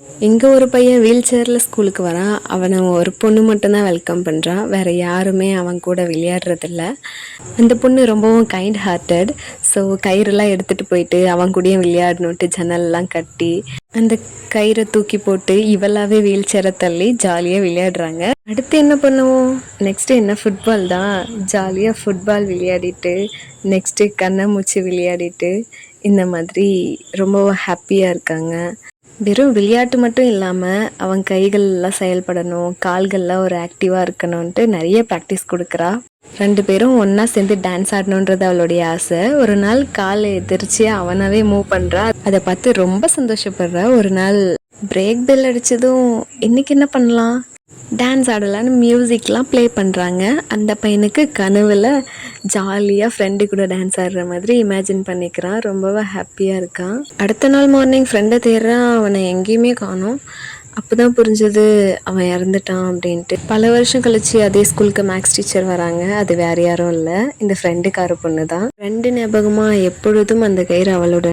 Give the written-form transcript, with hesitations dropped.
இங்கே ஒரு பையன் வீல் சேரில் ஸ்கூலுக்கு வரான். அவனை ஒரு பொண்ணு மட்டும்தான் வெல்கம் பண்ணுறான். வேறு யாருமே அவன் கூட விளையாடுறதில்ல. அந்த பொண்ணு ரொம்பவும் கைண்ட் ஹார்ட்டட். ஸோ கயிறெல்லாம் எடுத்துகிட்டு போயிட்டு அவன் கூடயும் விளையாடணுன்ட்டு ஜன்னல்லாம் கட்டி அந்த கயிறை தூக்கி போட்டு இவளாவே வீல் சேரை தள்ளி ஜாலியாக விளையாடுறாங்க. அடுத்து என்ன பண்ணுவோம்? நெக்ஸ்ட்டு என்ன, ஃபுட்பால் தான். ஜாலியாக ஃபுட்பால் விளையாடிட்டு நெக்ஸ்ட்டு கண்ணாமூச்சி விளையாடிட்டு இந்த மாதிரி ரொம்பவும் ஹாப்பியாக இருக்காங்க. வெறும் விளையாட்டு மட்டும் இல்லாமல் அவன் கைகள்லாம் செயல்படணும், கால்கள்லாம் ஒரு ஆக்டிவாக இருக்கணும்ன்ட்டு நிறைய ப்ராக்டிஸ் கொடுக்குறா. 2 பேரும் ஒன்றா சேர்ந்து டான்ஸ் ஆடணுன்றது அவளுடைய ஆசை. ஒரு நாள் காலை எதிர்ச்சியாக அவனாவே மூவ் பண்ணுறா. அதை பார்த்து ரொம்ப சந்தோஷப்படுறா. ஒரு நாள் பிரேக் பெல் அடித்ததும் இன்றைக்கி என்ன பண்ணலாம், டான்ஸ் ஆடலான்னு மியூசிக்லாம் ப்ளே பண்ணுறாங்க. அந்த பையனுக்கு கனவில் ஜாலியாக ஃப்ரெண்டு கூட டான்ஸ் ஆடுற மாதிரி இமேஜின் பண்ணிக்கிறான். ரொம்பவே ஹாப்பியாக இருக்கான். அடுத்த நாள் மார்னிங் ஃப்ரெண்டை தேடுறான். அவனை எங்கேயுமே காணோம். அப்போ தான் புரிஞ்சது அவன் இறந்துட்டான் அப்படின்ட்டு. பல வருஷம் கழிச்சு அதே ஸ்கூலுக்கு மேக்ஸ் டீச்சர் வராங்க. அது வேறு யாரும் இல்லை, இந்த ஃப்ரெண்டுக்கார பொண்ணு தான். ஃப்ரெண்டு ஞாபகமாக எப்பொழுதும் அந்த கயிறு அவளோட